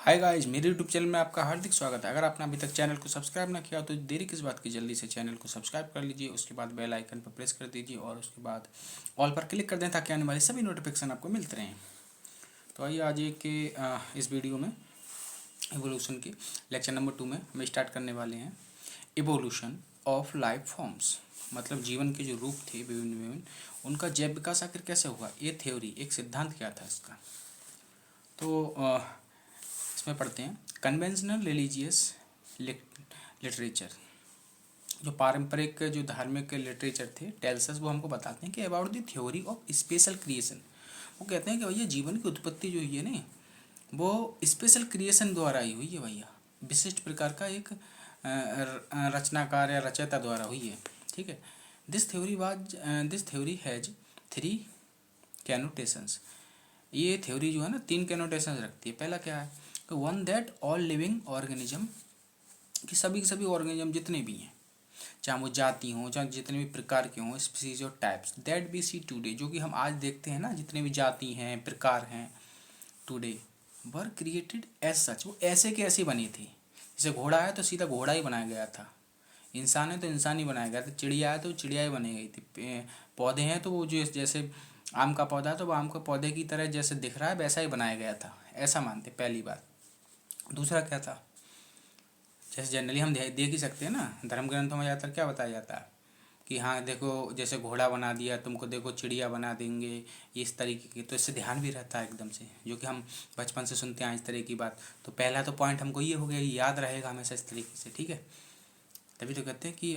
Hi guys, मेरे YouTube channel में आपका हार्दिक स्वागत है। अगर आपने अभी तक चैनल को सब्सक्राइब ना किया तो देरी किस बात की, जल्दी से चैनल को सब्सक्राइब कर लीजिए। उसके बाद बेल आइकन पर प्रेस कर दीजिए और उसके बाद ऑल पर क्लिक कर दें ताकि आने वाले सभी नोटिफिकेशन आपको मिलते रहें। तो आइए आज के इस वीडियो में इवोल्यूशन के लेक्चर नंबर 2 में हम स्टार्ट करने वाले हैं इवोल्यूशन ऑफ लाइफ फॉर्म्स। मतलब जीवन के जो रूप थे विभिन्न विभिन्न, उनका जैव विकास आखिर कैसे हुआ, ये थ्योरी, एक सिद्धांत क्या था इसका। तो इसमें पढ़ते हैं कन्वेंशनल रिलीजियस लिटरेचर। जो पारंपरिक जो धार्मिक लिटरेचर थे टेल्सस, वो हमको बताते हैं कि about the theory of special creation. वो कहते हैं कि भैया जीवन की उत्पत्ति जो हुई है ना, वो स्पेशल क्रिएशन द्वारा ही हुई है भैया। विशिष्ट प्रकार का एक रचनाकार या रचयिता द्वारा हुई है। ठीक है। This theory has 3 कैनोटेशंस। ये थ्योरी जो है ना 3 कैनोटेशंस रखती है। पहला क्या है कि one that all living organism, कि सभी के सभी ऑर्गेनिज्म जितने भी हैं, चाहे वो जाति हों, चाहे जितने भी प्रकार के हों, स्पीसीज और types, that we see today, जो कि हम आज देखते हैं ना, जितने भी जाति हैं, प्रकार हैं today, were created as such. वो ऐसे के ऐसे बनी थी। जैसे घोड़ा है तो सीधा घोड़ा ही बनाया गया था, इंसान है तो इंसान ही बनाया गया था, चिड़िया है तो चिड़िया ही बनाई गई थी, पौधे हैं तो वो जो जैसे आम का पौधा है तो वो आम के पौधे की तरह जैसे दिख रहा है वैसा ही बनाया गया था, ऐसा मानते पहली बात। दूसरा क्या था, जैसे जनरली हम देख ही सकते हैं ना, धर्म ग्रंथों में ज़्यादातर क्या बताया जाता है कि हाँ देखो, जैसे घोड़ा बना दिया तुमको, देखो चिड़िया बना देंगे, इस तरीके की। तो इससे ध्यान भी रहता है एकदम से, जो कि हम बचपन से सुनते हैं इस तरह की बात। तो पहला तो पॉइंट हमको ये हो गया, याद रहेगा हमेशा इस तरीके से। ठीक है। तभी तो कहते हैं कि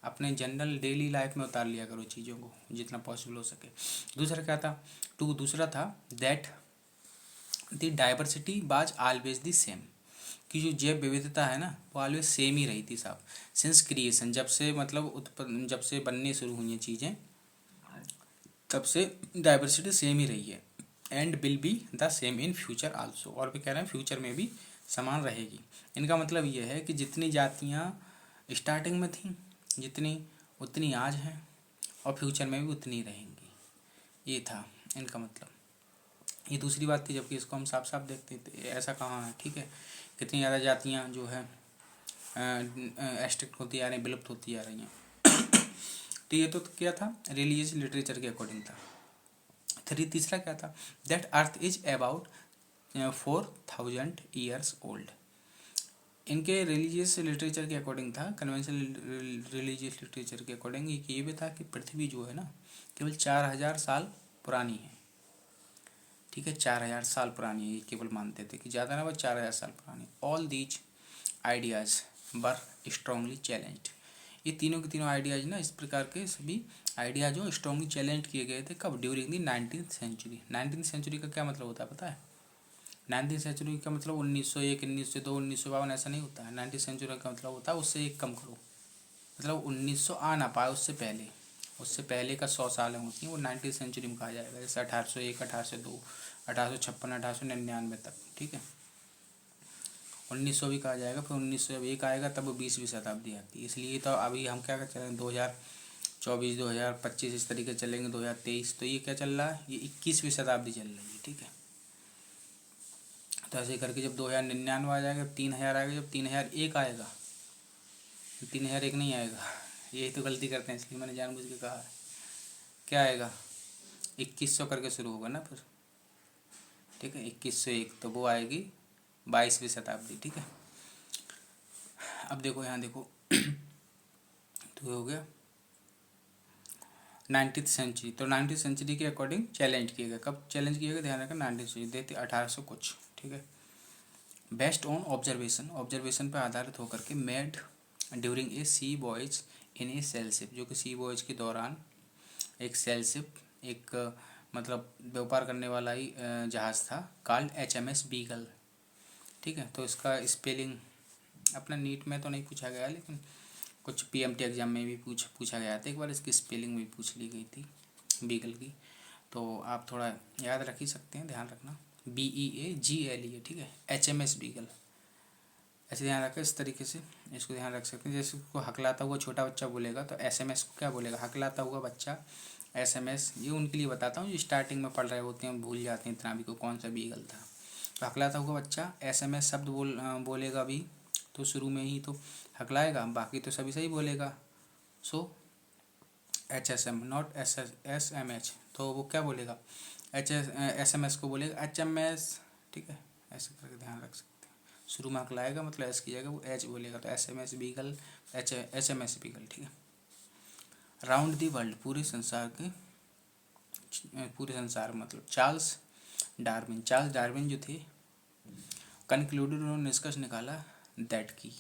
अपने जनरल डेली लाइफ में उतार लिया करो चीज़ों को जितना पॉसिबल हो सके। दूसरा क्या था, दूसरा था that the diversity was always the same, कि जो जैव विविधता है ना वो ऑलवेज सेम ही रही थी साहब। सिंस क्रिएशन, जब से मतलब उत्पन्न, जब से बनने शुरू हुई हैं चीज़ें, तब से डाइवर्सिटी सेम ही रही है। And will be the same in future also, और भी कह रहे हैं फ्यूचर में भी समान रहेगी। इनका मतलब ये है कि जितनी जातियाँ स्टार्टिंग में थी, जितनी उतनी आज हैं, और फ्यूचर में भी उतनी रहेंगी। ये था इनका मतलब। ये दूसरी बात थी, जबकि इसको हम साफ साफ देखते थे, ऐसा कहाँ है। ठीक है। कितनी ज़्यादा जातियाँ जो है एक्सटिंक्ट होती आ रही, विलुप्त होती आ रही हैं। तो ये तो क्या था, रिलीजियस लिटरेचर के अकॉर्डिंग था। तीसरा क्या था, that earth is about 4000 years old. इनके रिलीजियस लिटरेचर के अकॉर्डिंग था, कन्वेंशनल रिलीजियस लिटरेचर के अकॉर्डिंग ये भी था कि पृथ्वी जो है ना केवल 4000 साल पुरानी है। ठीक है, 4000 साल पुरानी है, ये केवल मानते थे कि ज़्यादा ना, बस 4000 साल पुरानी। All these ideas were strongly challenged. ये तीनों के तीनों आइडियाज़ ना, इस प्रकार के सभी आइडिया जो स्ट्रांगली चैलेंज किए गए थे। कब? During the 19th century. 19th century का क्या मतलब होता है पता है? 19th सेंचुरी का मतलब 1901, 1902, 1952 ऐसा नहीं होता है। 19th सेंचुरी का मतलब होता है उससे एक कम करो, मतलब 1900 आ ना पाए उससे पहले, उससे पहले का 100 सालें होती हैं, वो 19th सेंचुरी में कहा जाएगा। जैसे 1801, 1802, 1856, 1899 तक। ठीक है। 1900 भी कहा जाएगा, फिर 1900 जब एक आएगा तब वो 20वीं शताब्दी आती है। इसलिए तो अभी हम क्या चल रहे हैं, 2024, 2025 इस तरीके चलेंगे, 2023। तो ये क्या चल रहा है, ये 21वीं शताब्दी चल रही है। ठीक है। तो ऐसे करके जब 2099 आ जाएगा, 3000 आएगा, जब 3001 आएगा, 3001 नहीं आएगा, यही तो गलती करते हैं, इसलिए मैंने जानबूझ के कहा है। क्या आएगा, 2100 करके शुरू होगा ना फिर। ठीक है, 2101, तो वो आएगी 22वीं शताब्दी। ठीक है। अब देखो यहाँ देखो तो हो गया 19th सेंचुरी। तो 19th सेंचुरी के अकॉर्डिंग चैलेंज किया गया। कब चैलेंज किया गया, ध्यान रखना, 19th सेंचुरी देती 1800 कुछ। ठीक है। बेस्ड ऑन ऑब्जर्वेशन, ऑब्जर्वेशन पर आधारित होकर के, made during a sea voyage in a sailship, जो कि सी वॉयज के दौरान एक सेलशिप, एक मतलब व्यापार करने वाला ही जहाज़ था, कॉल्ड HMS बीगल। ठीक है। तो इसका स्पेलिंग अपना नीट में तो नहीं पूछा गया, लेकिन कुछ PMT एग्जाम में भी पूछा गया था एक बार, इसकी स्पेलिंग भी पूछ ली गई थी बीगल की। तो आप थोड़ा याद रख ही सकते हैं, ध्यान रखना, BEAGLE। ठीक है, HMS बीगल, ऐसे ध्यान रखें। इस तरीके से इसको ध्यान रख सकते हैं। जैसे उसको हकलाता हुआ छोटा बच्चा बोलेगा तो SMS को क्या बोलेगा, हकलाता हुआ बच्चा, SMS। ये उनके लिए बताता हूँ जो स्टार्टिंग में पढ़ रहे होते हैं, भूल जाते हैं इतना भी को कौन सा बीगल था। तो हकलाता हुआ बच्चा SMS शब्द बोलेगा भी तो शुरू में ही तो हकलाएगा, बाकी तो सभी सही बोलेगा। सो HSM नॉट SMS, तो वो क्या बोलेगा, SMS को बोलेगा HMS। ठीक है, ऐसे करके ध्यान रख सकते हैं। शुरू में हकलाएगा मतलब एस की जगह वो एच बोलेगा, तो SMS बीगल, HMS बीगल। ठीक है। राउंड दी वर्ल्ड, पूरे संसार मतलब चार्ल्स डार्विन जो थे, कंक्लूडेड, उन्होंने निष्कर्ष निकाला दैट की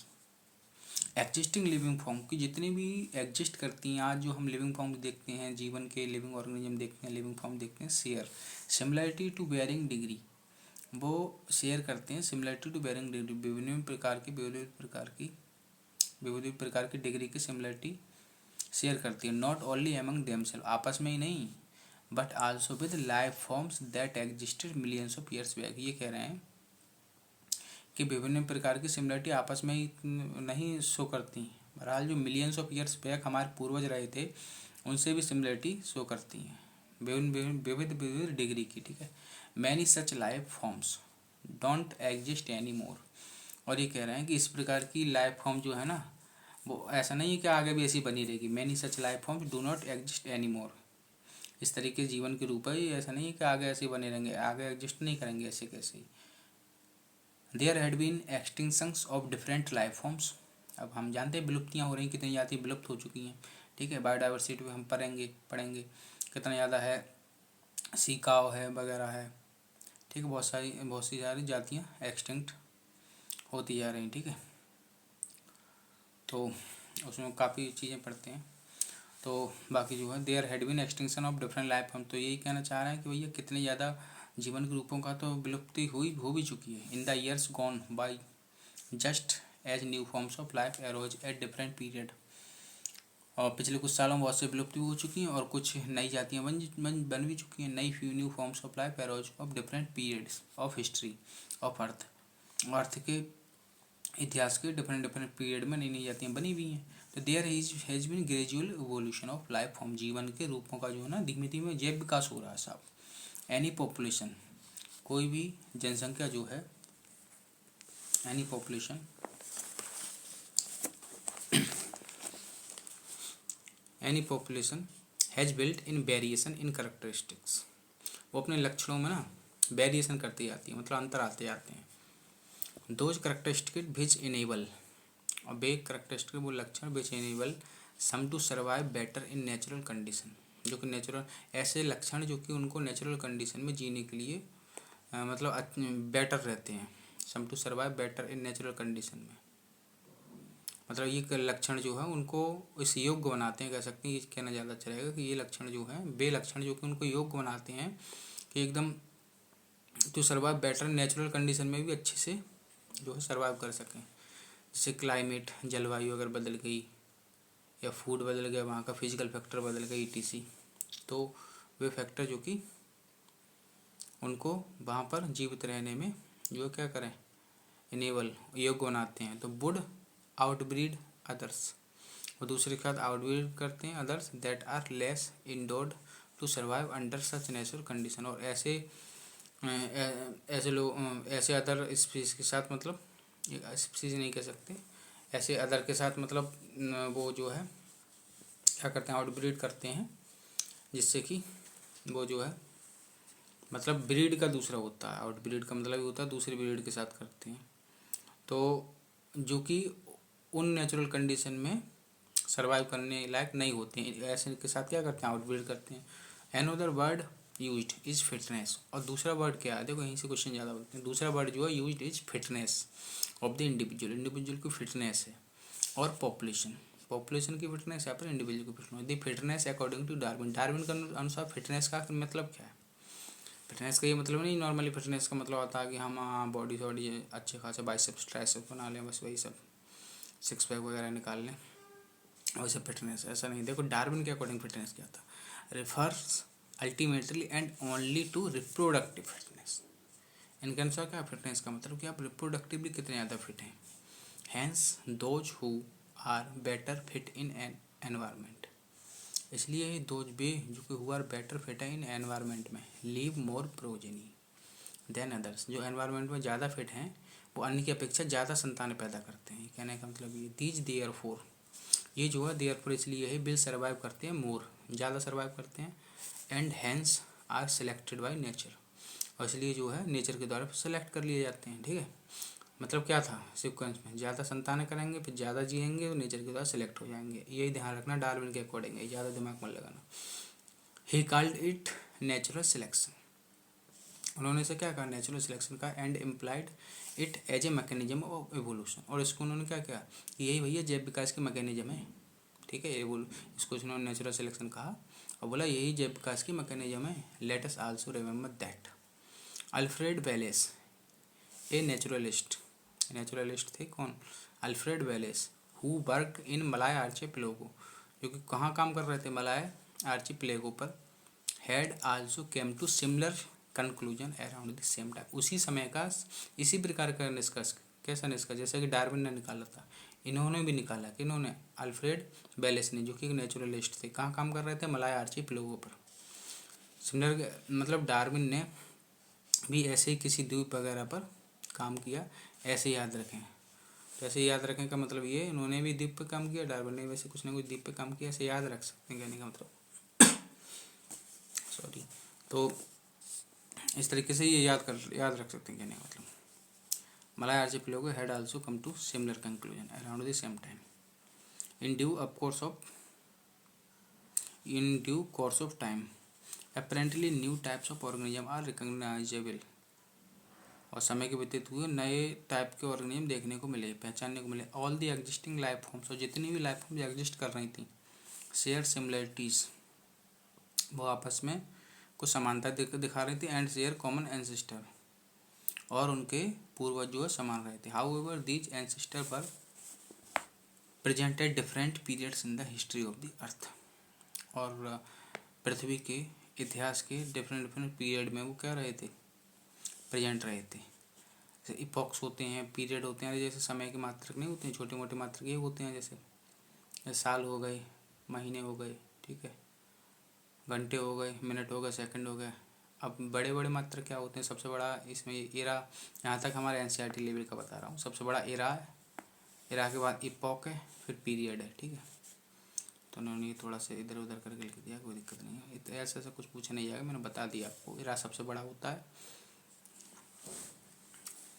एग्जिस्टिंग लिविंग फॉर्म की जितनी भी एग्जिस्ट करती हैं आज, जो हम लिविंग फॉर्म देखते हैं, जीवन के लिविंग ऑर्गेनिज्म देखते हैं, लिविंग फॉर्म देखते हैं, share similarity to varying degree, वो शेयर करते हैं सिमिलरिटी टू बेयरिंग डिग्री, विभिन्न प्रकार की डिग्री की सिमिलरिटी शेयर करती है। नॉट ओनली एमंग देमसेल्फ, आपस में ही नहीं, but also with life forms that existed millions of years back. ये कह रहे हैं कि विभिन्न प्रकार की सिमिलरिटी आपस में ही नहीं शो करती, बहरहाल जो मिलियंस ऑफ ईयर्स बैक हमारे पूर्वज रहे थे उनसे भी सिमिलरिटी शो करती हैं, विविध डिग्री की। ठीक है। Many such life forms don't exist any more, और ये कह रहे हैं कि इस प्रकार की लाइफ फॉर्म जो है ना, वो ऐसा नहीं है कि आगे भी ऐसी बनी रहेगी। Many such life forms do not exist any more, इस तरीके जीवन के रूप है, ऐसा नहीं है कि आगे ऐसे बने रहेंगे, आगे एग्जिस्ट नहीं करेंगे ऐसे कैसे। There had been extinctions of different life forms, अब हम जानते हैं विलुप्तियाँ हो रही, कितनी ज़्यादा विलुप्त हो चुकी हैं। ठीक है। बायोडाइवर्सिटी में हम पढ़ेंगे कितना ज़्यादा है, सी काव है वगैरह है। ठीक है। बहुत सी सारी जातियाँ एक्सटिंक्ट होती जा रही। ठीक है। तो उसमें काफ़ी चीज़ें पढ़ते हैं। तो बाकी जो है there had been extinction of different life form, तो यही कहना चाह रहे हैं कि भैया कितने ज़्यादा जीवन के रूपों का तो विलुप्ति हो भी चुकी है। In the years gone by just as new forms of life arose at different period, और पिछले कुछ सालों में बहुत से विलुप्ति भी हो चुकी हैं और कुछ नई जातियाँ बन भी चुकी हैं। नई new forms of life arrows of different periods of history of earth के इतिहास के डिफरेंट पीरियड में नई नई जातियाँ बनी हुई हैं। तो there has been gradual evolution of life form, जीवन के रूपों का जो है ना धीमे धीमे जैव विकास हो रहा है साहब। एनी पॉपुलेशन, कोई भी जनसंख्या जो है, any population has built in variation in characteristics, वो अपने लक्षणों में ना वेरिएशन करती जाती है, मतलब अंतर आते जाते हैं। दोज कैरेक्टरिस्टिक विच इनेबल, और वे कैरेक्टरिस्टिक वो लक्षण which enable some to survive better in natural condition, जो कि नेचुरल ऐसे लक्षण जो कि उनको नेचुरल कंडीशन में जीने के लिए मतलब बेटर रहते हैं। Some to survive better in natural condition में, मतलब ये लक्षण जो है उनको इस योग्य बनाते हैं, कह सकते हैं, ये कहना ज़्यादा अच्छा रहेगा कि ये लक्षण जो है, वे लक्षण जो कि उनको योग्य बनाते हैं कि एकदम to survive better natural condition में भी अच्छे से जो है सर्वाइव कर सकें। जैसे क्लाइमेट, जलवायु अगर बदल गई या फूड बदल गया, वहाँ का फिजिकल फैक्टर बदल गई ETC, तो वे फैक्टर जो कि उनको वहाँ पर जीवित रहने में जो क्या करें, इनेबल योग्य बनाते हैं। तो वुड आउटब्रीड अदर्स, वो दूसरे के साथ आउटब्रीड करते हैं others that are less endowed to survive under such natural condition, और ऐसे लोग ऐसे अदर स्पीसीज के साथ, मतलब स्पीसीज नहीं कह सकते, ऐसे अदर के साथ मतलब वो जो है क्या करते हैं, आउटब्रीड करते हैं, जिससे कि वो जो है मतलब ब्रीड का दूसरा होता है, आउटब्रीड का मतलब ये होता है दूसरी ब्रीड के साथ करते हैं, तो जो कि उन नेचुरल कंडीशन में सर्वाइव करने लायक नहीं होते हैं, ऐसे के साथ क्या करते हैं, आउटब्रीड करते हैं। Another word used is fitness, और दूसरा वर्ड क्या है, देखो यहीं से क्वेश्चन ज़्यादा बनते हैं। दूसरा वर्ड जो है used is fitness of the individual की फिटनेस है, और पॉपुलेशन की फिटनेस, यहाँ पर इंडिविजुअल की fitness. The fitness according to Darwin के अनुसार फिटनेस का मतलब क्या है, फिटनेस का ये मतलब नहीं, नॉर्मली फिटनेस का मतलब होता है कि हम बॉडी अच्छे खासे बाइसेप्स ट्राइसेप्स बना लें, बस वही सब, सिक्स पैक वगैरह निकाल लें, वैसे फिटनेस ऐसा नहीं। देखो डार्विन के अकॉर्डिंग फिटनेस क्या था, refers ultimately and only to reproductive fitness, इनके अनुसार क्या फिटनेस का मतलब कि आप रिप्रोडक्टिवली कितने ज़्यादा फिट हैं। Hence those who are better fit in an environment, इसलिए दोज वे जो कि who are better fit in environment में leave more progeny, then others. जो एनवायरनमेंट में ज़्यादा फिट हैं वो अन्य की अपेक्षा ज़्यादा संतानें पैदा करते हैं। कहने का मतलब ये दीज देयर फोर, ये जो है देयर फोर इसलिए है विल सर्वाइव करते हैं मोर, ज़्यादा सर्वाइव करते हैं, and hence are selected by nature, और इसलिए जो है नेचर के द्वारा सेलेक्ट कर लिए जाते हैं। ठीक है, मतलब क्या था सीक्वेंस में, ज़्यादा संतानें करेंगे फिर ज़्यादा जिएंगे तो नेचर के द्वारा सेलेक्ट हो जाएंगे। यही ध्यान रखना डार्विन के अकॉर्डिंग है, ज़्यादा दिमाग मत लगाना। He called it natural selection, उन्होंने इसे क्या कहा नेचुरल सिलेक्शन का, and implied it as a mechanism of evolution, और इसको उन्होंने क्या किया यही भैया जैव विकास के मैकेनिज्म है। ठीक है, इसको उन्होंने नेचुरल सिलेक्शन कहा और बोला यही जैव विकास की मैकेनिज्म है। Let us also remember that Alfred Wallace a naturalist थे कौन, Alfred Wallace, who worked in Malay Archipelago, जो कि कहाँ काम कर रहे थे मलाय आर्चिपेलागो पर, had also came to similar conclusion around the same time, उसी समय का इसी प्रकार का निष्कर्ष, कैसा निष्कर्ष जैसे कि डार्विन ने निकाला था इन्होंने भी निकाला कि इन्होंने अल्फ्रेड वेलेस ने, जो कि नेचुरलिस्ट थे, कहाँ काम कर रहे थे मलाय आर्चिपेलागो पर। सिमिलर मतलब डार्विन ने भी ऐसे ही किसी द्वीप वगैरह पर काम किया, ऐसे याद रखें। तो ऐसे याद रखें का मतलब ये इन्होंने भी द्वीप पे काम किया, डार्विन ने वैसे कुछ ना कुछ द्वीप पे काम किया, ऐसे याद रख सकते हैं कहने का मतलब सॉरी। तो इस तरीके से ये याद रख सकते हैं कहने का मतलब Malay Archipelago had also come to similar conclusion around the same time in due course of time apparently new types of organism are recognisable, और समय के व्यतीत हुए नए टाइप के ऑर्गेनिज्म देखने को मिले, पहचानने को मिले। All the existing life forms, और जितनी भी लाइफ फॉर्म्स एग्जिस्ट कर रही थी, शेयर सिमिलरिटीज, वो आपस में कुछ समानता दिखा रही थी, एंड शेयर कॉमन एंसेस्टर, और उनके पूर्वज जो है समान रहे थे। हाउ एवर दीज एंसेस्टर पर presented different periods in the history of the earth, और पृथ्वी के इतिहास के डिफरेंट पीरियड में वो क्या रहे थे प्रेजेंट रहे थे। जैसे इपॉक्स होते हैं, पीरियड होते हैं, जैसे समय के मात्रक नहीं होते हैं, छोटे मोटे मात्रक ये होते हैं, जैसे साल हो गए, महीने हो गए, ठीक है, घंटे हो गए, मिनट हो गए, सेकंड हो गए। अब बड़े बड़े मात्रक क्या होते हैं, सबसे बड़ा इसमें एरा, यहाँ तक हमारे एनसीईआरटी लेवल का बता रहा हूँ, सबसे बड़ा एरा है, एरा के बाद इपॉक है, फिर पीरियड है। ठीक है, तो उन्होंने ये थोड़ा सा इधर उधर करके लिख दिया, कोई दिक्कत नहीं है, तो ऐसा कुछ पूछा नहीं जाएगा, मैंने बता दिया आपको, एरा सबसे बड़ा होता है।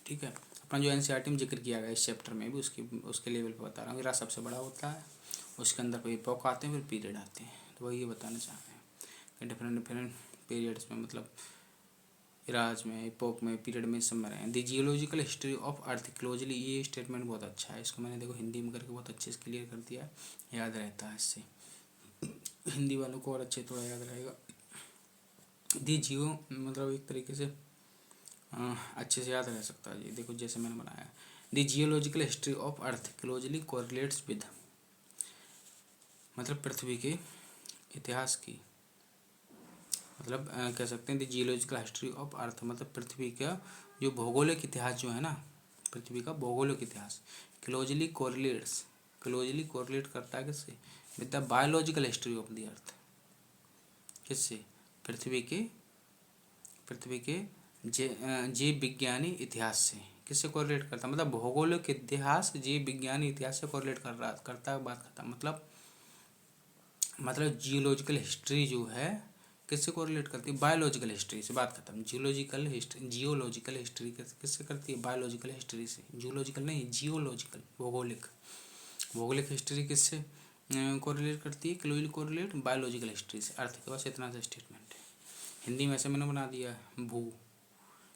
ठीक है, अपना जो एनसीईआरटी में जिक्र किया गया इस चैप्टर में भी उसके लेवल पर बता रहा हूँ, एरा सबसे बड़ा होता है, उसके अंदर कोई इपॉक आते हैं, फिर पीरियड आते हैं, तो वही ये बताना चाह रहे हैं कि डिफरेंट पीरियड्स में, मतलब इराज में, इपॉक में, पीरियड में, सब में रहे हैं। The geological history of earth closely, ये स्टेटमेंट बहुत अच्छा है, इसको मैंने देखो हिंदी में करके बहुत अच्छे से क्लियर कर दिया, याद रहता है इससे, हिंदी वालों को और अच्छे थोड़ा याद रहेगा। दी जियो मतलब एक तरीके से अच्छे से याद रह सकता है जी, देखो जैसे मैंने बनाया, the geological history of earth closely correlates with, मतलब पृथ्वी के इतिहास की, मतलब कह सकते हैं the geological history of earth, मतलब पृथ्वी का जो भौगोलिक इतिहास जो है ना, पृथ्वी का भौगोलिक इतिहास क्लोजली कोरिलेट करता है किससे, with the biological history of the earth, किससे, पृथ्वी के जीव विज्ञानी इतिहास से, किससे कोरिलेट करता है, मतलब भौगोलिक इतिहास जीव विज्ञानी इतिहास से कोरिलेट करता है, बात करता है, मतलब जियोलॉजिकल हिस्ट्री जो है किससे कोरिलेट करती है, बायोलॉजिकल हिस्ट्री से, बात खत्म। जियोलॉजिकल हिस्ट्री किससे करती है, बायोलॉजिकल हिस्ट्री से, जियोलॉजिकल नहीं, जियोलॉजिकल, भौगोलिक हिस्ट्री किससे कोरिलेट करती है, क्लोजली कोरिलेट बायोलॉजिकल हिस्ट्री से। अर्थ के पास इतना सा स्टेटमेंट है, हिंदी में ऐसे मैंने बना दिया है भू,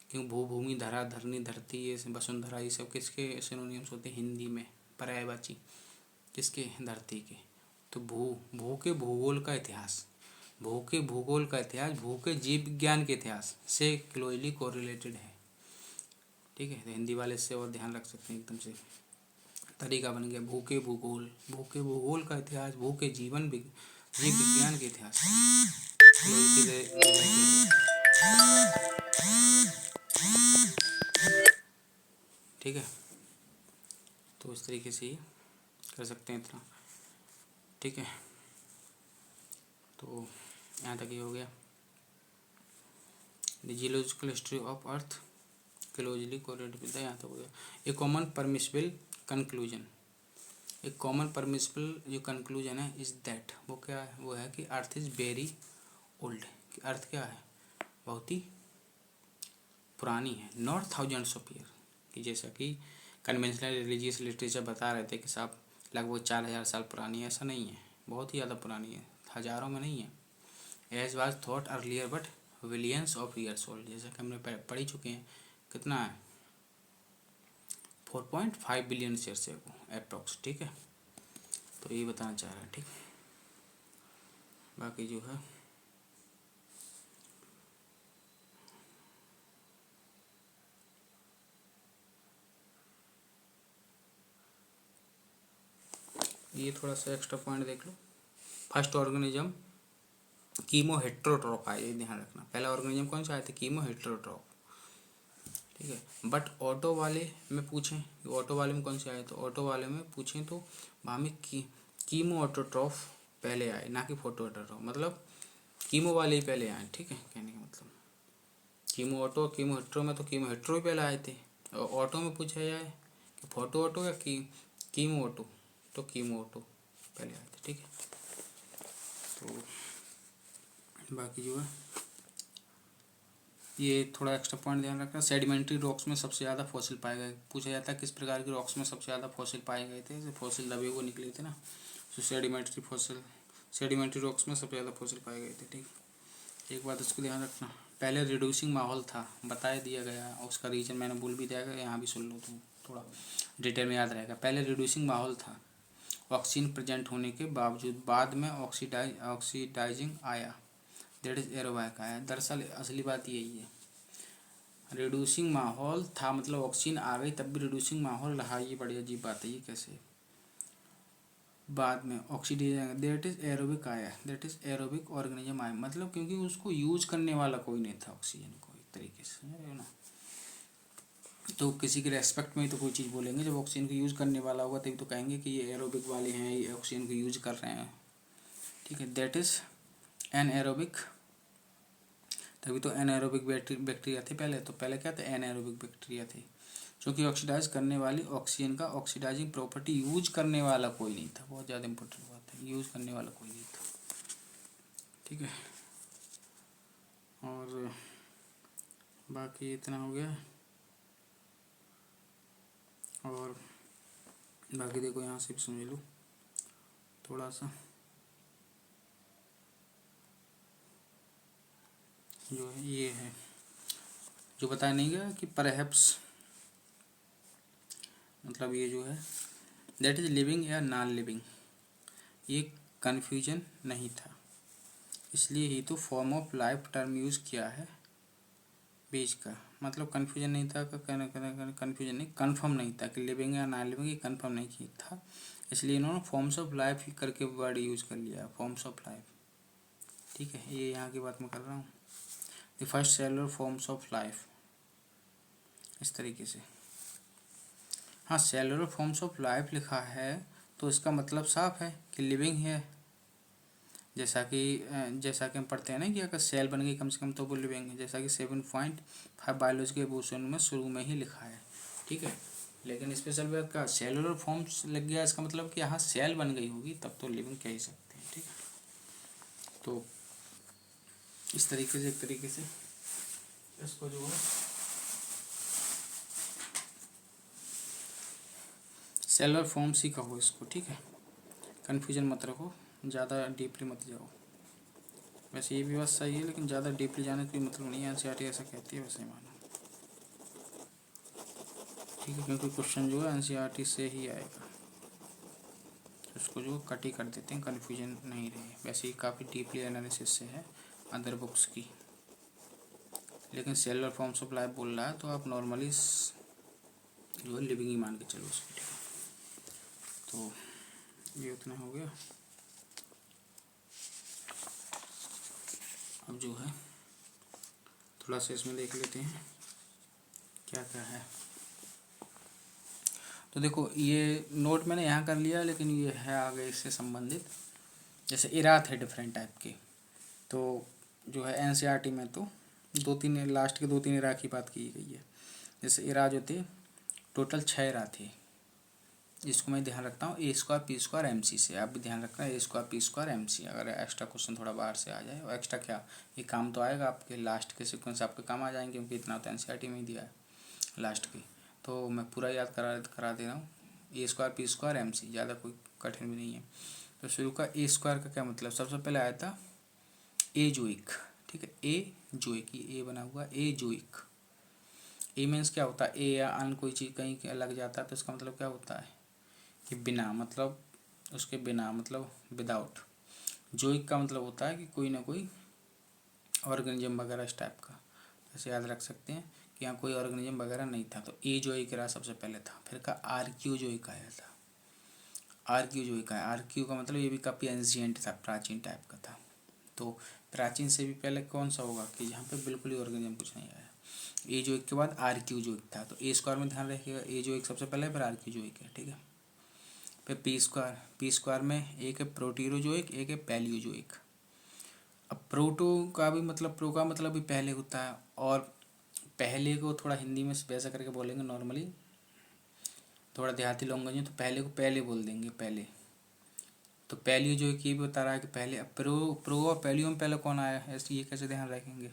क्योंकि भू, भूमि, धरा, धरनी, धरती, ये वसुंधरा, ये सब किसके सिनोनिम्स होते हैं हिंदी में, पर्यायवाची, किसके, धरती के। तो भू के भूगोल का इतिहास, भू के भूगोल का इतिहास भू के जीव विज्ञान के इतिहास से क्लोजली कोरिलेटेड है। ठीक है, तो हिंदी वाले इससे और ध्यान रख सकते हैं, एकदम से तरीका बन गया, भू के भूगोल का इतिहास भू के जीव विज्ञान के इतिहास। ठीक है, तो इस तरीके से ही कर सकते हैं इतना। ठीक है, तो यहाँ तक ये हो गया। The geological history of earth closely correlated with the, यहाँ तक हो गया। ए कॉमन परमिसिबल कंक्लूजन, एक कॉमन परमिसिबल जो कंक्लूजन है इज दैट, वो क्या है, वो है कि अर्थ इज वेरी ओल्ड, कि अर्थ क्या है, बहुत ही पुरानी है, नॉट थाउजेंड्स ऑफ ईयर, कि जैसा कि कन्वेंशनल रिलीजियस लिटरेचर बता रहे थे कि साहब लगभग 4000 साल पुरानी है, ऐसा नहीं है, बहुत ही ज़्यादा पुरानी है, हज़ारों में नहीं है। As was thought earlier but billions of years old, जैसा कि हमने पढ़ ही चुके हैं, कितना है 4.5 बिलियन ईयर्स है वो अप्रॉक्स, ठीक है। तो ये बताना चाह रहा है, ठीक। बाकी जो है ये थोड़ा सा एक्स्ट्रा पॉइंट देख लो। फर्स्ट ऑर्गेनिज्म कीमो हेट्रोट्रॉप आए, ये ध्यान रखना, पहला ऑर्गेनिज्म कौन सा आया था, कीमो हेट्रोट्रॉप, ठीक है। बट ऑटो वाले में पूछें, ऑटो वाले में कौन से आए, तो ऑटो वाले में पूछें तो वहाँ में कीमो ऑटोट्रॉफ पहले आए, ना कि फोटो ऑटोट्रॉफ, मतलब कीमो वाले ही पहले आए, ठीक है, कहने का मतलब। कीमो ऑटो कीमो हेट्रो में तो कीमो हेट्रो ही पहले आए थे, और ऑटो में पूछा जाए कि फोटो ऑटो या कीमो ऑटो, तो कीमो ऑटो पहले आए थे, ठीक है। तो बाकी जो है ये थोड़ा एक्स्ट्रा पॉइंट ध्यान रखना। सेडिमेंट्री रॉक्स में सबसे ज़्यादा फॉसिल पाए गए, पूछा जाता है किस प्रकार के रॉक्स में सबसे ज़्यादा फॉसिल पाए गए थे, जैसे फॉसिल दबे हुए निकले थे ना, तो सेडिमेंट्री रॉक्स में सबसे ज़्यादा फॉसिल पाए गए थे, ठीक। एक बात उसको ध्यान रखना, पहले रिड्यूसिंग माहौल था, बता दिया गया, और उसका रीजन मैंने बोल भी दिया गया, यहाँ भी सुन लो तो थोड़ा डिटेल में याद रहेगा। पहले रिड्यूसिंग माहौल था, ऑक्सीजन प्रेजेंट होने के बावजूद, बाद में ऑक्सीडाइजिंग आया, दैट इज एरोबैक आया। दरअसल असली बात यही है, रिड्यूसिंग माहौल था मतलब ऑक्सीजन आ गई, तब भी रिड्यूसिंग माहौल रहा, ये बड़ी अजीब बात है, ये कैसे, बाद में ऑक्सीडाइजिंग, दैट इज एरोबिक आया, दैट इज एरोबिक ऑर्गेनिज्म आया, मतलब क्योंकि उसको यूज करने वाला कोई नहीं था ऑक्सीजन को, एक तरीके से, समझ रहे हो ना। तो किसी के रेस्पेक्ट में ही तो कोई चीज़ बोलेंगे, जब ऑक्सीजन को यूज़ करने वाला होगा तभी तो कहेंगे कि ये एरोबिक वाले हैं, ये ऑक्सीजन को यूज कर रहे हैं, ठीक है। दैट इज एनएरोबिक, तभी तो एनएरोबिक बैक्टीरिया थे पहले, तो पहले क्या था, एनएरोबिक बैक्टीरिया थे, क्योंकि ऑक्सीडाइज करने वाली ऑक्सीजन का ऑक्सीडाइजिंग प्रॉपर्टी यूज करने वाला कोई नहीं था, बहुत ज़्यादा इंपॉर्टेंट बात है, यूज करने वाला कोई नहीं था, ठीक है। और बाकी इतना हो गया, और बाकी देखो यहाँ से भी समझ लो थोड़ा सा, जो है ये है जो बताया नहीं गया कि परहैप्स, मतलब ये जो है दैट इज लिविंग या नॉन लिविंग, ये कन्फ्यूजन नहीं था, इसलिए ही तो form of life term use किया है बीच का, मतलब कन्फ्यूजन नहीं था, कन्फ्यूजन नहीं, कन्फर्म नहीं था कि लिविंग या नॉन लिविंग, ये कन्फर्म नहीं किया था, इसलिए इन्होंने फॉर्म्स ऑफ लाइफ ही करके वर्ड यूज़ कर लिया, फॉर्म्स ऑफ लाइफ, ठीक है। ये यहाँ की बात मैं कर रहा हूँ, the first cellular forms of life, इस तरीके से। हाँ, सेलुलर फॉर्म्स ऑफ लाइफ लिखा है तो इसका मतलब साफ है कि लिविंग है, जैसा कि हम पढ़ते हैं ना कि अगर सेल बन गई कम से कम तो वो लिविंग है, जैसा कि 7.5 बायोलॉजी के एवोल्यूशन में शुरू में ही लिखा है, ठीक है। लेकिन स्पेशल बात का सेलुलर फॉर्म्स लग गया, इसका मतलब कि यहाँ सेल बन गई होगी, तब तो लिविंग कह ही सकते हैं, ठीक है। तो इस तरीके से, एक तरीके से इसको जो है सेलुलर फॉर्म्स ही कहो इसको, ठीक है, कन्फ्यूजन मत रखो, ज़्यादा डीपली मत जाओ। वैसे ये भी बात सही है, लेकिन ज़्यादा डीपली जाने का कोई मतलब नहीं है, एनसीईआरटी ऐसा कहती है, वैसे ही मानो, ठीक है, क्योंकि क्वेश्चन जो है एनसीईआरटी से ही आएगा, उसको जो कट ही कर देते हैं, कन्फ्यूजन नहीं रहे। वैसे ही काफ़ी डीपली एनालिसिस से है अदर बुक्स की, लेकिन सेलुलर फॉर्म्स ऑफ लाइफ बोल रहा है तो आप नॉर्मली जो है लिविंग ही मान के चलो उसको, ठीक है। तो ये उतना हो गया। अब जो है थोड़ा सा इसमें देख लेते हैं क्या क्या है। तो देखो ये नोट मैंने यहाँ कर लिया, लेकिन ये है आगे इससे संबंधित, जैसे इरात है डिफरेंट टाइप के, तो जो है एनसीईआरटी में तो दो तीन लास्ट के 2-3 इरा की बात की गई है। जैसे इरा जो थे टोटल 6 इरा थे, इसको मैं ध्यान रखता हूँ A square P square M C से। आप भी ध्यान रखना A square P square M C, अगर एक्स्ट्रा क्वेश्चन थोड़ा बाहर से आ जाए, और एक्स्ट्रा क्या ये काम तो आएगा आपके लास्ट के सीक्वेंस आपके काम आ जाएंगे, क्योंकि इतना तो एनसीईआरटी में ही दिया है लास्ट की। तो मैं पूरा याद करा दे रहा हूँ, A square P square M C, ज़्यादा कोई कठिन भी नहीं है। तो शुरू का ए स्क्वायर का क्या मतलब, सबसे पहले आया था ए जोइक, ठीक है, ए जोइक, ये ए बना हुआ ए जोइक। ए मीन्स क्या होता है, ए या अन कोई चीज़ कहीं लग जाता है तो इसका मतलब क्या होता है कि बिना, मतलब उसके बिना, मतलब विदाउट। जोइक का मतलब होता है कि कोई ना कोई ऑर्गेनिज्म वगैरह इस टाइप का, ऐसे याद रख सकते हैं कि यहाँ कोई ऑर्गेनिज्म वगैरह नहीं था। तो ए जोइक रहा सबसे पहले था, फिर का आर्क्यू जोइक आया था, आर्क्यू जोइक आया। आर्क्यू का मतलब ये भी काफ़ी एंशिएंट था, प्राचीन टाइप का था। तो प्राचीन से भी पहले कौन सा होगा कि जहाँ पे बिल्कुल ही ऑर्गेनिज्म कुछ नहीं आया। ए जोइक के बाद आर्क्यू जोइक था, तो ए स्क्वायर में ध्यान रखिएगा, ए जोइक सबसे पहले, फिर आर्क्यू जोइक है, ठीक है। फिर पी स्क्वायर में एक है प्रोटीरोजोइक, एक है पैलियोजोइक। अब प्रोटो का भी मतलब, प्रो का मतलब भी पहले होता है, और पहले को थोड़ा हिंदी में वैसा करके बोलेंगे नॉर्मली, थोड़ा देहाती लैंग्वेज, तो पहले को पहले बोल देंगे, पहले। तो पैलियोजोइक ये भी बता रहा है कि पहले। अब प्रो और पैलियो में पहले कौन आया है, ऐसे ये कैसे ध्यान रखेंगे,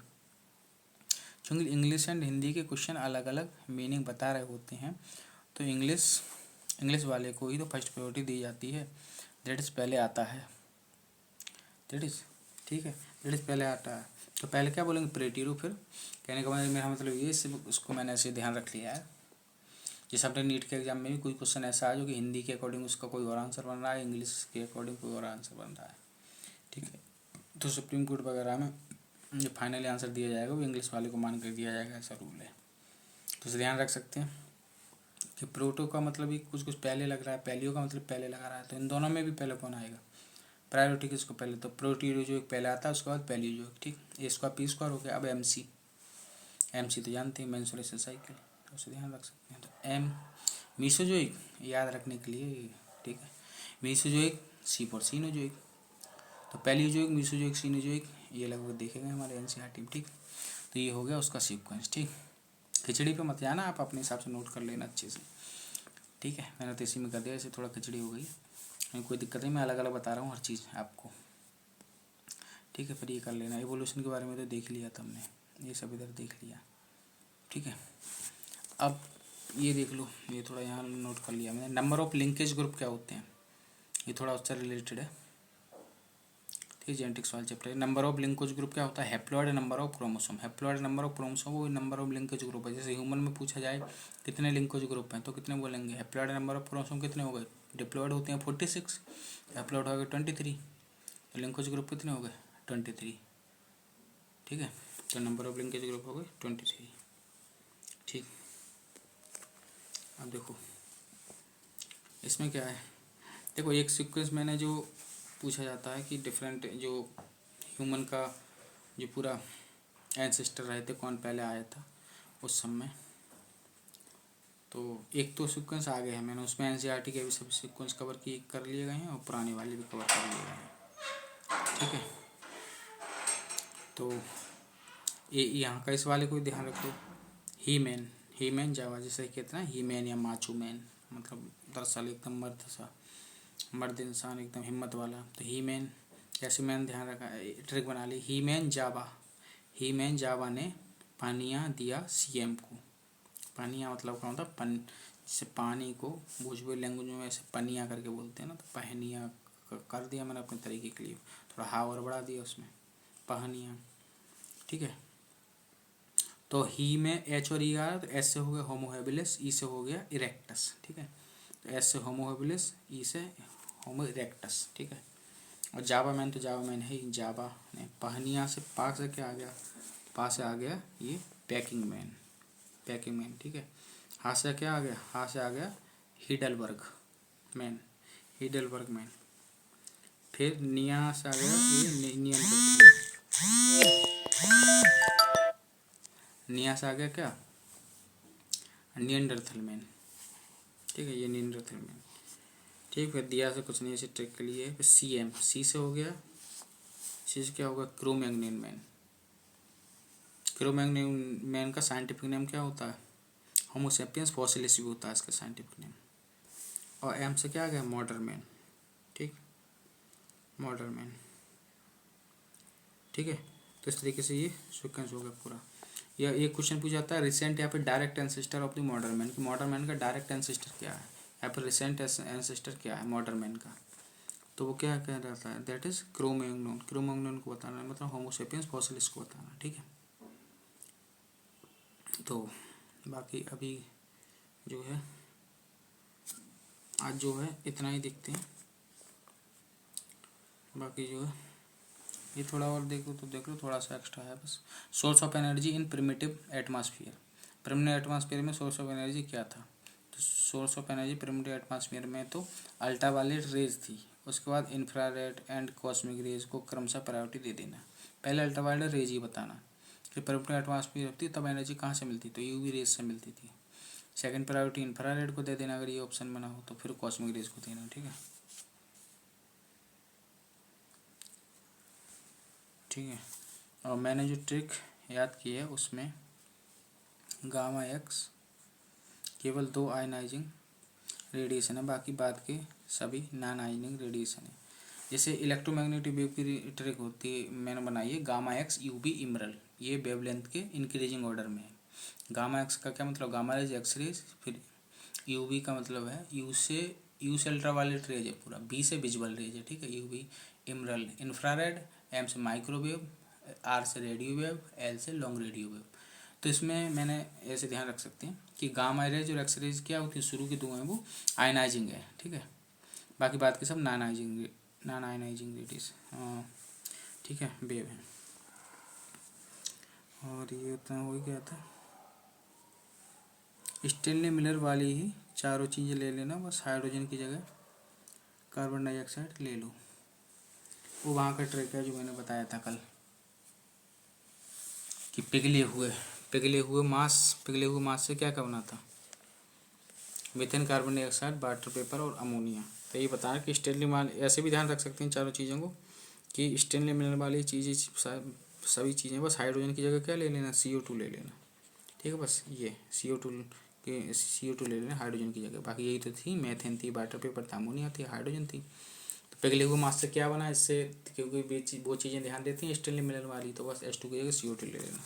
क्योंकि इंग्लिश एंड हिंदी के क्वेश्चन अलग अलग मीनिंग बता रहे होते हैं। तो इंग्लिश वाले को ही तो फर्स्ट प्रायोरिटी दी जाती है, दैट इज़ पहले आता है, दैट इज़, ठीक है, दैट इज़ पहले आता है। तो पहले क्या बोलेंगे, प्रेटीरो। फिर कहने का मतलब मेरा मतलब ये, सिर्फ उसको मैंने ऐसे ध्यान रख लिया है। जैसे अपने नीट के एग्जाम में भी कोई क्वेश्चन ऐसा है जो कि हिंदी के अकॉर्डिंग उसका कोई और आंसर बन रहा है, इंग्लिश के अकॉर्डिंग कोई और आंसर बन रहा है, ठीक है। तो सुप्रीम कोर्ट वगैरह में जो फाइनली आंसर दिया जाएगा वो इंग्लिश वाले को मान कर दिया जाएगा, ऐसा रूल है। तो इसे ध्यान रख सकते हैं कि प्रोटो का मतलब भी कुछ पहले लग रहा है, पैलियो का मतलब पहले लगा रहा है। तो इन दोनों में भी पहले कौन आएगा, प्रायोरिटी किसको पहले, तो प्रोटीरोजोइक पहले आता है, उसके बाद पैलियोजोइक, ठीक। ए स्क्वायर पी स्क्वायर हो गया। अब एम सी तो जानते हैं, मेंसुरेशन साइकिल, तो उसे ध्यान रख सकते हैं। तो एम मीसोजोइक याद रखने के लिए, ठीक है, मीसोजोइक सी फॉर सीनोजोइक। तो पैलियोजोइक, मीसोजोइक, सीनोजोइक ये लगभग देखे गए हमारे एनसीईआरटी में, ठीक। तो ये हो गया उसका सीक्वेंस, ठीक। खिचड़ी पे मत जाना, आप अपने हिसाब से नोट कर लेना अच्छे से, ठीक है। मैंने तो इसी में कर दिया, इसे थोड़ा खिचड़ी हो गई, कोई दिक्कत नहीं, मैं अलग अलग बता रहा हूँ हर चीज़ आपको, ठीक है। फिर ये कर लेना, एवोल्यूशन के बारे में तो देख लिया था हमने, ये सब इधर देख लिया, ठीक है। अब ये देख लो, ये थोड़ा यहाँ नोट कर लिया मैंने, नंबर ऑफ लिंकेज ग्रुप क्या होते हैं, ये थोड़ा उससे रिलेटेड है, ठीक है। जेनेटिक्स वाला chapter, number of linkage group क्या होता है, haploid number of chromosome. Haploid number of chromosome वो नंबर ऑफ लिंकेज ग्रुप है। जैसे ह्यूमन में पूछा जाए कितने लिंकेज ग्रुप हैं, तो कितने बोलेंगे, हैप्लॉइड नंबर ऑफ क्रोमोसोम कितने हो गए, डिप्लॉइड होते हैं 46, हैप्लॉइड हो गए 23, तो लिंकेज ग्रुप कितने हो गए 23, ठीक है। तो नंबर ऑफ लिंकेज ग्रुप हो गए 23, ठीक। अब देखो इसमें क्या है, देखो एक सीक्वेंस मैंने जो पूछा जाता है कि डिफरेंट जो ह्यूमन का जो पूरा एंसेस्टर रहे थे, कौन पहले आया था उस समय। तो एक तो सीक्वेंस आ गए हैं, मैंने उसमें एनसीईआरटी के भी सभी सीक्वेंस कवर किए कर लिए गए हैं, और पुराने वाले भी कवर कर लिए गए हैं, ठीक है। तो ये यहाँ का इस वाले को ध्यान रखो, ही मैन जावा, जैसे कहते हैं ही मैन या माचू मैन, मतलब दरअसल एकदम मर्द इंसान एकदम हिम्मत वाला। तो ही मैन, कैसे मैन ध्यान रखा, ट्रिक बना ली, ही मैन जावा ने पानिया दिया सीएम को। पानिया मतलब क्या होता है, जैसे पानी को भोजपुरी लैंग्वेज में ऐसे पनिया करके बोलते हैं ना, तो पहनिया कर दिया मैंने अपने तरीके के लिए, थोड़ा हावर बढ़ा दिया उसमें, पहनिया, ठीक है। तो ही में एच और ई आ रहा, तो एस से हो गया होमो हैबिलिस, ई से हो गया इरेक्टस, ठीक है। तो एस से होमो हैबिलिस, ई से होमो इरेक्टस, ठीक है। और जावा मैन, तो जावा मैन है जावा ने, पहनिया से पा से क्या आ गया, पा से आ गया ये पैकिंग मैन, ठीक है। हाथ से क्या आ गया, हाथ से आ गया हिडलबर्ग मैन, फिर निया से आ गया ये निया से आ गया क्या, नियंडरथल मैन, ठीक है, ये नियंडरथल मैन, ठीक। फिर दिया से कुछ नहीं, ऐसे ट्रिक के लिए। फिर सी से हो गया, सी से क्या होगा, क्रोमैग्नियन मैन, क्रो-मैग्नन का साइंटिफिक नेम क्या होता है? होमो सेपियंस फॉसिलिस भी होता है इसका साइंटिफिक नेम। और एम से क्या आ गया? Modern man. ठीक, मॉडर्न मैन। ठीक है, तो इस तरीके से ये सीक्वेंस हो गया पूरा। या एक क्वेश्चन पूछा जाता है रिसेंट या फिर direct ancestor of the modern man, कि मॉडर्न मैन का डायरेक्ट एंसेस्टर क्या है या फिर रिसेंट एंसेस्टर क्या है मॉडर्न मैन का, तो वो क्या कह रहता है? That is Cro-Magnon. क्रो-मैग्नन को बताना है, मतलब होमो सेपियंस फॉसिलिस को बताना। ठीक है, तो बाकी अभी जो है आज जो है इतना ही देखते हैं। बाकी जो है ये थोड़ा और देखो तो देख लो, थोड़ा सा एक्स्ट्रा है बस। Source of energy in primitive atmosphere. Primitive atmosphere में सोर्स ऑफ एनर्जी क्या था? तो source of energy primitive atmosphere में तो अल्ट्रावायलेट रेज थी, उसके बाद इंफ्रारेड एंड कॉस्मिक रेज को क्रमशः प्रायोरिटी दे देना। पहले अल्ट्रावायलेट रेज ही बताना कि प्रिमिटिव एटमॉस्फेयर होती तब एनर्जी कहाँ से मिलती, तो यूवी रेज से मिलती थी। सेकंड प्रायोरिटी इंफ्रारेड को दे देना अगर ये ऑप्शन बना हो, तो फिर कॉस्मिक रेज को देना। ठीक है, ठीक है। और मैंने जो ट्रिक याद की है उसमें गामा एक्स केवल 2 आयनाइजिंग रेडिएशन है, बाकी बाद के सभी नॉन आयनिंग रेडिएशन है। जैसे इलेक्ट्रोमैग्नेटिक वेव की ट्रिक होती है, मैंने बनाई है गामा एक्स यूवी इमरल, ये वेवलेंथ के इंक्रीजिंग ऑर्डर में है। गामा एक्स का क्या मतलब? गामा रेज एक्स रेज, फिर यूवी का मतलब है यू से अल्ट्रावायलेट रेज है पूरा, बी से विजुअल रेज है। ठीक है, यूवी इमरल इंफ्रारेड, एम से माइक्रोवेव, आर से रेडियो वेव, एल से लॉन्ग रेडियो वेव। तो इसमें मैंने ऐसे ध्यान रख सकते हैं कि गामा रेज और एक्स रेज क्या होती है? शुरू की दो हैं वो आयनाइजिंग है। ठीक है, बाकी बात के सब नॉन आयनाइजिंग रेडियस। ठीक है, वेव है। और ये इतना हो गया था। स्टेनली मिलर वाली ही चारों चीज़ें ले लेना, बस हाइड्रोजन की जगह कार्बन डाइऑक्साइड ले लो। वो वहाँ का ट्रिक है जो मैंने बताया था कल, कि पिघले हुए मास से क्या करना था? Methane, carbon dioxide, water vapour और अमोनिया। तो ये बताया कि स्टेनली मान, ऐसे भी ध्यान रख सकते हैं चारों चीज़ों को कि स्टेनली मिलने वाली चीज़ें सभी चीज़ें, बस हाइड्रोजन की जगह क्या ले लेना? CO2 ले लेना। ठीक है, बस ये CO2 ले लेना हाइड्रोजन की जगह। बाकी यही तो थी, मेथेन थी, वाटर पेपर था, अमोनिया थी, हाइड्रोजन थी। तो पिघले हुए मास से क्या बना इससे? क्योंकि वो चीज़ें ध्यान देती हैं स्टेनली मिलर वाली, तो बस H2 की जगह CO2 ले लेना,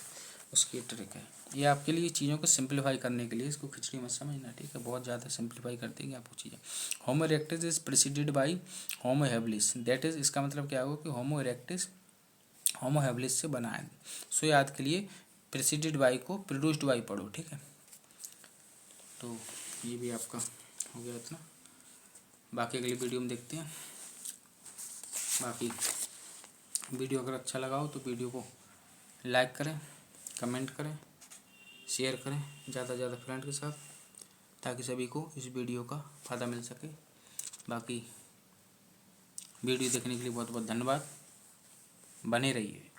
उसकी ट्रिक है। ये आपके लिए चीज़ों को सिंप्लीफाई करने के लिए, इसको खिचड़ी मत समझना। ठीक है, बहुत ज़्यादा सिंप्लीफाई कर देंगे आपको चीज़ें। Homo erectus is preceded by Homo habilis, that is, इसका मतलब क्या होगा कि होमो इरेक्टस होमो हैबिलिस से बना है। सो याद के लिए प्रेसिडेड बाई को प्रोड्यूस्ड बाई पढ़ो। ठीक है, तो ये भी आपका हो गया इतना। बाकी अगली वीडियो में देखते हैं। बाकी वीडियो अगर अच्छा लगा हो तो वीडियो को लाइक करें, कमेंट करें, शेयर करें ज़्यादा से ज़्यादा फ्रेंड के साथ, ताकि सभी को इस वीडियो का फ़ायदा मिल सके। बाकी वीडियो देखने के लिए बहुत बहुत धन्यवाद, बने रहिए।